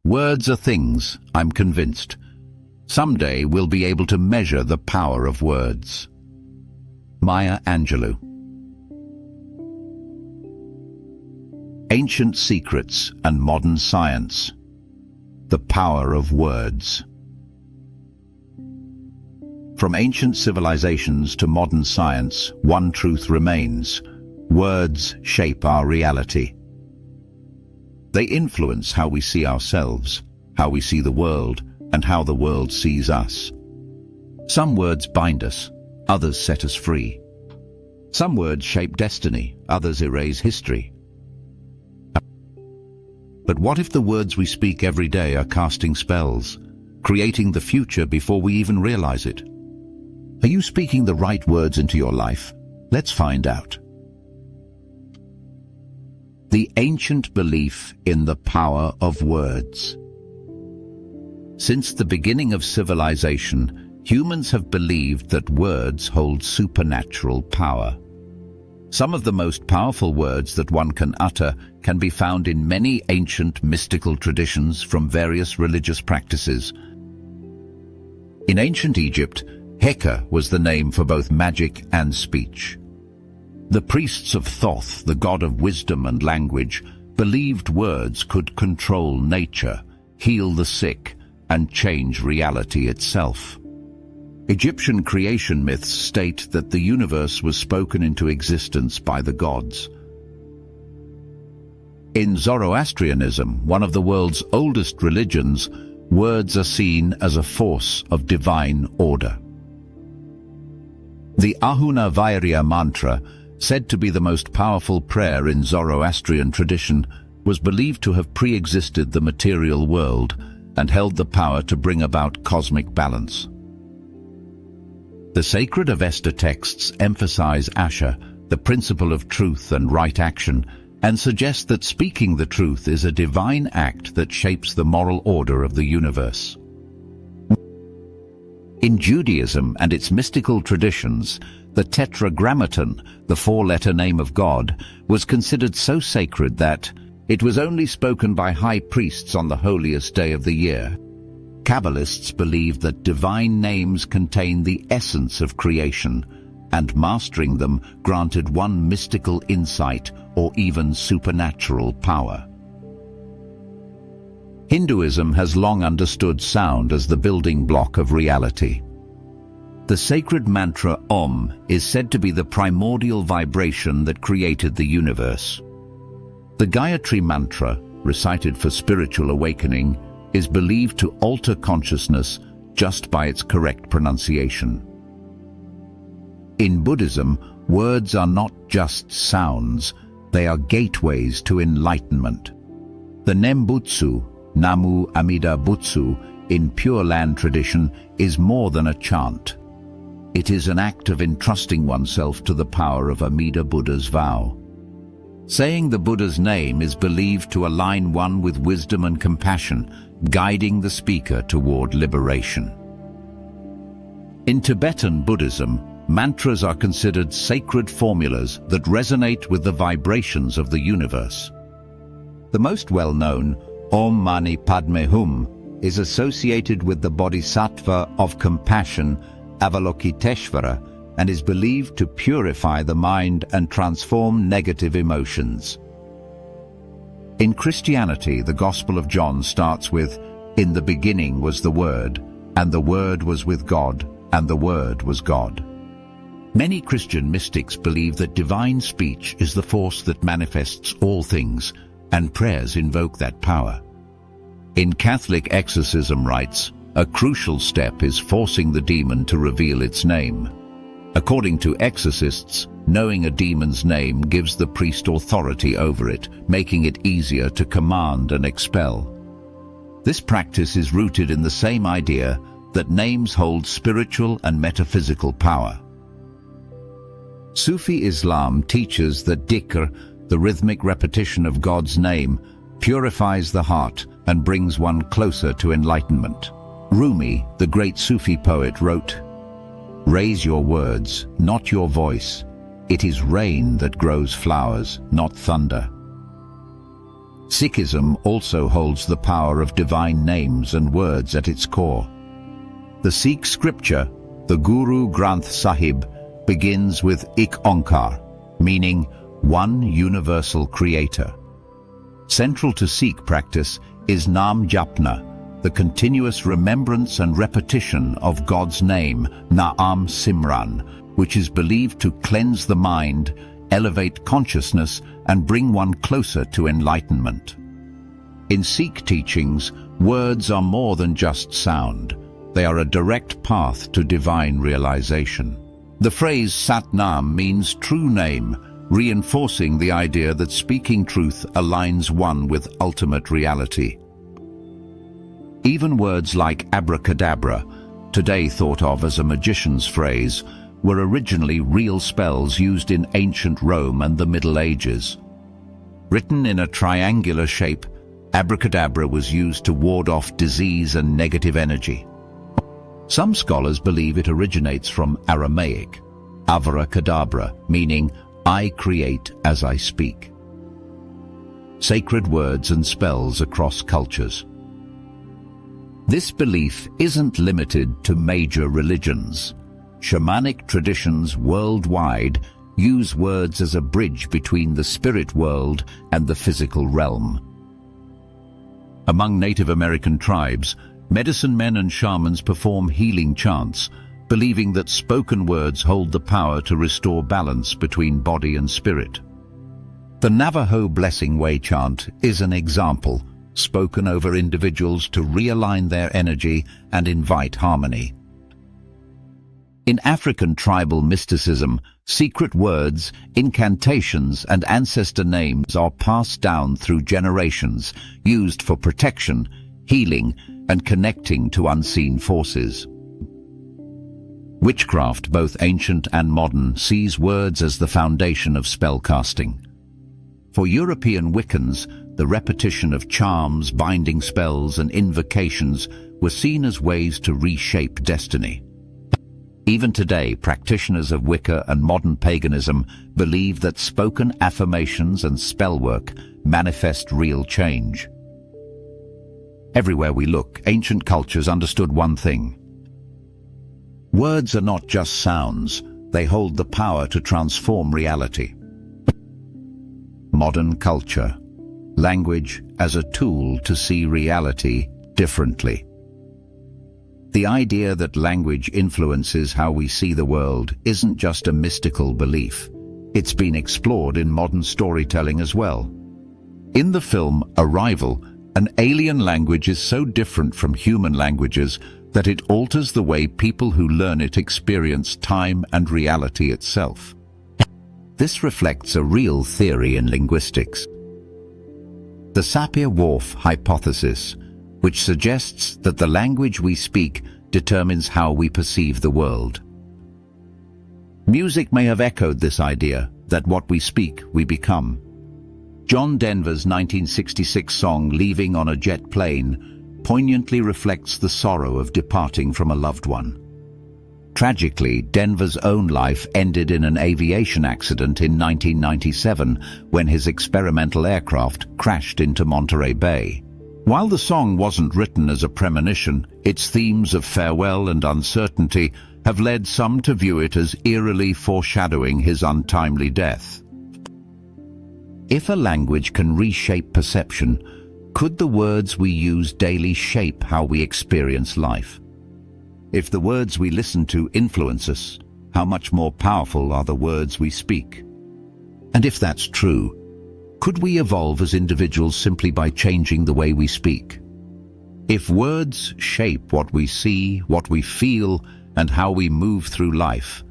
Words are things, I'm convinced. Someday we'll be able to measure the power of words. Maya Angelou. Ancient Secrets and Modern Science. The Power of Words. From ancient civilizations to modern science, one truth remains: words shape our reality. They influence how we see ourselves, how we see the world, and how the world sees us. Some words bind us, others set us free. Some words shape destiny, others erase history. But what if the words we speak every day are casting spells, creating the future before we even realize it? Are you speaking the right words into your life? Let's find out. The ancient belief in the power of words. Since the beginning of civilization, humans have believed that words hold supernatural power. Some of the most powerful words that one can utter can be found in many ancient mystical traditions from various religious practices. In ancient Egypt, Heka was the name for both magic and speech. The priests of Thoth, the god of wisdom and language, believed words could control nature, heal the sick, and change reality itself. Egyptian creation myths state that the universe was spoken into existence by the gods. In Zoroastrianism, one of the world's oldest religions, words are seen as a force of divine order. The Ahuna Vairya mantra, said to be the most powerful prayer in Zoroastrian tradition, was believed to have pre-existed the material world and held the power to bring about cosmic balance. The sacred Avesta texts emphasize Asha, the principle of truth and right action, and suggest that speaking the truth is a divine act that shapes the moral order of the universe. In Judaism and its mystical traditions, the Tetragrammaton, the four-letter name of God, was considered so sacred that it was only spoken by high priests on the holiest day of the year. Kabbalists believed that divine names contain the essence of creation, and mastering them granted one mystical insight or even supernatural power. Hinduism has long understood sound as the building block of reality. The sacred mantra Om is said to be the primordial vibration that created the universe. The Gayatri mantra, recited for spiritual awakening, is believed to alter consciousness just by its correct pronunciation. In Buddhism, words are not just sounds, they are gateways to enlightenment. The Nembutsu, Namu Amida Butsu, in Pure Land tradition, is more than a chant. It is an act of entrusting oneself to the power of Amida Buddha's vow. Saying the Buddha's name is believed to align one with wisdom and compassion, guiding the speaker toward liberation. In Tibetan Buddhism, mantras are considered sacred formulas that resonate with the vibrations of the universe. The most well-known, Om Mani Padme Hum, is associated with the bodhisattva of compassion, Avalokiteshvara, and is believed to purify the mind and transform negative emotions. In Christianity, the Gospel of John starts with, "In the beginning was the Word, and the Word was with God, and the Word was God." Many Christian mystics believe that divine speech is the force that manifests all things, and prayers invoke that power. In Catholic exorcism rites, a crucial step is forcing the demon to reveal its name. According to exorcists, knowing a demon's name gives the priest authority over it, making it easier to command and expel. This practice is rooted in the same idea that names hold spiritual and metaphysical power. Sufi Islam teaches that dhikr, the rhythmic repetition of God's name, purifies the heart and brings one closer to enlightenment. Rumi, the great Sufi poet, wrote, "Raise your words, not your voice. It is rain that grows flowers, not thunder." Sikhism also holds the power of divine names and words at its core. The Sikh scripture, the Guru Granth Sahib, begins with Ik Onkar, meaning one universal creator. Central to Sikh practice is Nam Japna, the continuous remembrance and repetition of God's name, Naam Simran, which is believed to cleanse the mind, elevate consciousness, and bring one closer to enlightenment. In Sikh teachings, words are more than just sound. They are a direct path to divine realization. The phrase Sat Nam means true name, reinforcing the idea that speaking truth aligns one with ultimate reality. Even words like abracadabra, today thought of as a magician's phrase, were originally real spells used in ancient Rome and the Middle Ages. Written in a triangular shape, abracadabra was used to ward off disease and negative energy. Some scholars believe it originates from Aramaic, avara kedavra, meaning I create as I speak. Sacred words and spells across cultures. This belief isn't limited to major religions. Shamanic traditions worldwide use words as a bridge between the spirit world and the physical realm. Among Native American tribes, medicine men and shamans perform healing chants, believing that spoken words hold the power to restore balance between body and spirit. The Navajo Blessing Way chant is an example, spoken over individuals to realign their energy and invite harmony. In African tribal mysticism, secret words, incantations, and ancestor names are passed down through generations, used for protection, healing, and connecting to unseen forces. Witchcraft, both ancient and modern, sees words as the foundation of spellcasting. For European Wiccans, the repetition of charms, binding spells, and invocations were seen as ways to reshape destiny. Even today, practitioners of Wicca and modern paganism believe that spoken affirmations and spellwork manifest real change. Everywhere we look, ancient cultures understood one thing. Words are not just sounds, they hold the power to transform reality. Modern culture. Language as a tool to see reality differently. The idea that language influences how we see the world isn't just a mystical belief. It's been explored in modern storytelling as well. In the film Arrival, an alien language is so different from human languages that it alters the way people who learn it experience time and reality itself. This reflects a real theory in linguistics. The Sapir-Whorf hypothesis, which suggests that the language we speak determines how we perceive the world. Music may have echoed this idea, that what we speak, we become. John Denver's 1966 song Leaving on a Jet Plane poignantly reflects the sorrow of departing from a loved one. Tragically, Denver's own life ended in an aviation accident in 1997 when his experimental aircraft crashed into Monterey Bay. While the song wasn't written as a premonition, its themes of farewell and uncertainty have led some to view it as eerily foreshadowing his untimely death. If a language can reshape perception, could the words we use daily shape how we experience life? If the words we listen to influence us, how much more powerful are the words we speak? And if that's true, could we evolve as individuals simply by changing the way we speak? If words shape what we see, what we feel, and how we move through life,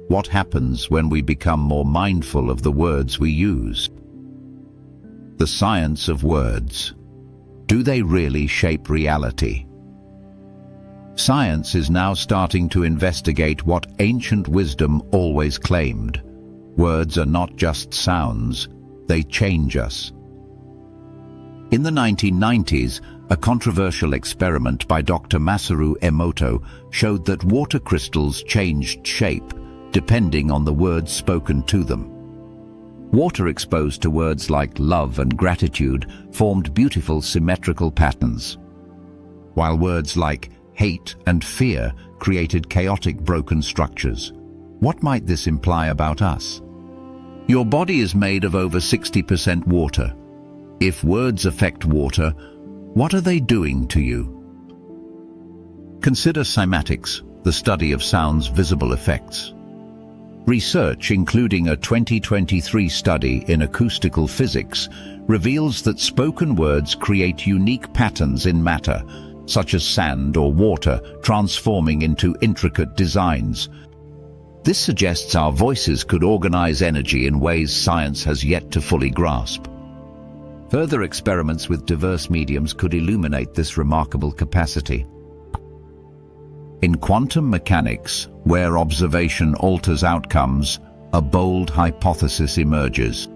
what happens when we become more mindful of the words we use? The science of words. Do they really shape reality? Science is now starting to investigate what ancient wisdom always claimed. Words are not just sounds, they change us. In the 1990s, a controversial experiment by Dr. Masaru Emoto showed that water crystals changed shape depending on the words spoken to them. Water exposed to words like love and gratitude formed beautiful symmetrical patterns, while words like hate and fear created chaotic broken structures. What might this imply about us? Your body is made of over 60% water. If words affect water, what are they doing to you? Consider cymatics, the study of sound's visible effects. Research, including a 2023 study in acoustical physics, reveals that spoken words create unique patterns in matter, such as sand or water, transforming into intricate designs. This suggests our voices could organize energy in ways science has yet to fully grasp. Further experiments with diverse mediums could illuminate this remarkable capacity. In quantum mechanics, where observation alters outcomes, a bold hypothesis emerges.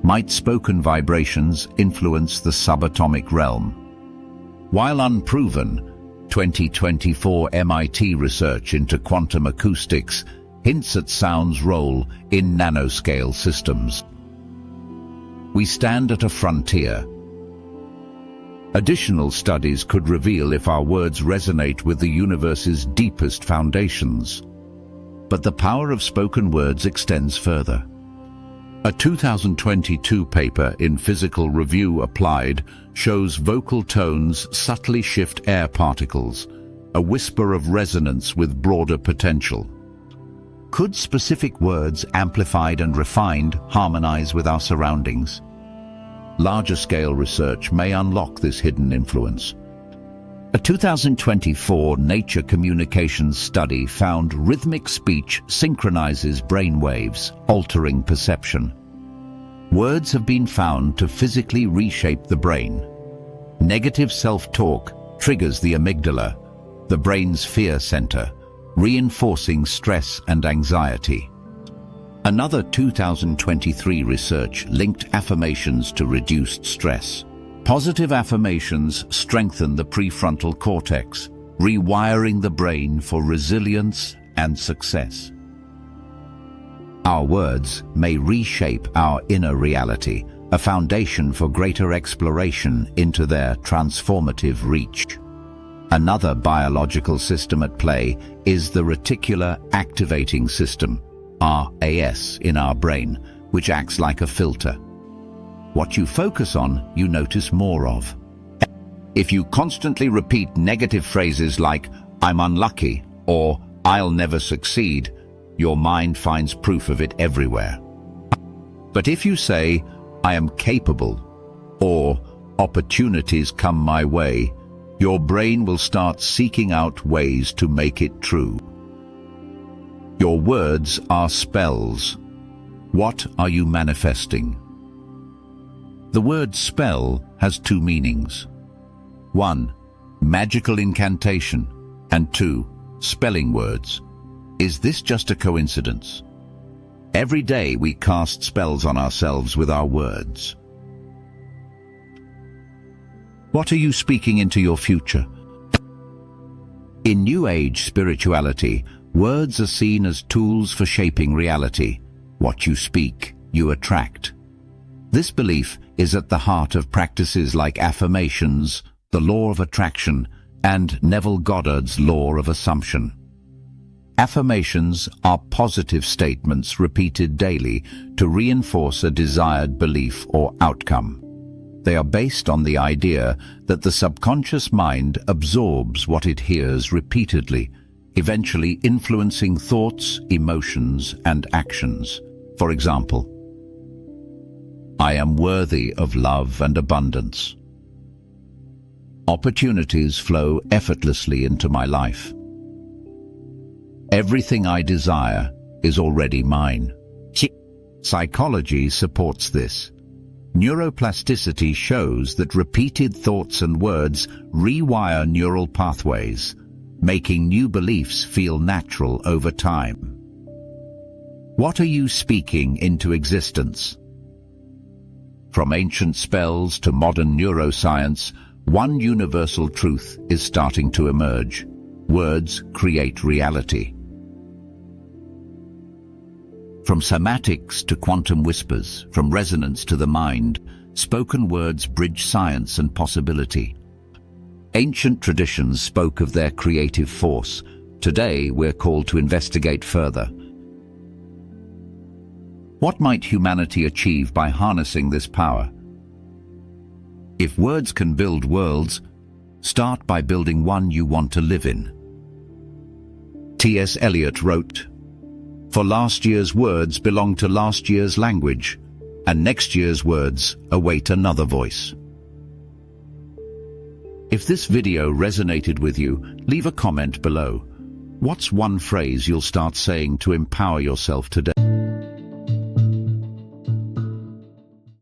Might spoken vibrations influence the subatomic realm? While unproven, 2024 MIT research into quantum acoustics hints at sound's role in nanoscale systems. We stand at a frontier. Additional studies could reveal if our words resonate with the universe's deepest foundations. But the power of spoken words extends further. A 2022 paper in Physical Review Applied shows vocal tones subtly shift air particles, a whisper of resonance with broader potential. Could specific words, amplified and refined, harmonize with our surroundings? Larger-scale research may unlock this hidden influence. A 2024 Nature Communications study found rhythmic speech synchronizes brainwaves, altering perception. Words have been found to physically reshape the brain. Negative self-talk triggers the amygdala, the brain's fear center, reinforcing stress and anxiety. Another 2023 research linked affirmations to reduced stress. Positive affirmations strengthen the prefrontal cortex, rewiring the brain for resilience and success. Our words may reshape our inner reality, a foundation for greater exploration into their transformative reach. Another biological system at play is the reticular activating system, RAS, in our brain, which acts like a filter. What you focus on, you notice more of. If you constantly repeat negative phrases like, "I'm unlucky," or "I'll never succeed," your mind finds proof of it everywhere. But if you say, "I am capable," or "opportunities come my way," your brain will start seeking out ways to make it true. Your words are spells. What are you manifesting? The word spell has two meanings. 1. Magical incantation, and 2. Spelling words. Is this just a coincidence? Every day we cast spells on ourselves with our words. What are you speaking into your future? In New Age spirituality, words are seen as tools for shaping reality. What you speak, you attract. This belief is at the heart of practices like affirmations, the law of attraction, and Neville Goddard's law of assumption. Affirmations are positive statements repeated daily to reinforce a desired belief or outcome. They are based on the idea that the subconscious mind absorbs what it hears repeatedly, eventually influencing thoughts, emotions, and actions. For example, "I am worthy of love and abundance." Opportunities flow effortlessly into my life. Everything I desire is already mine. Psychology supports this. Neuroplasticity shows that repeated thoughts and words rewire neural pathways, making new beliefs feel natural over time. What are you speaking into existence? From ancient spells to modern neuroscience, one universal truth is starting to emerge. Words create reality. From cymatics to quantum whispers, from resonance to the mind, spoken words bridge science and possibility. Ancient traditions spoke of their creative force. Today, we're called to investigate further. What might humanity achieve by harnessing this power? If words can build worlds, start by building one you want to live in. T.S. Eliot wrote, "For last year's words belong to last year's language, and next year's words await another voice." If this video resonated with you, leave a comment below. What's one phrase you'll start saying to empower yourself today?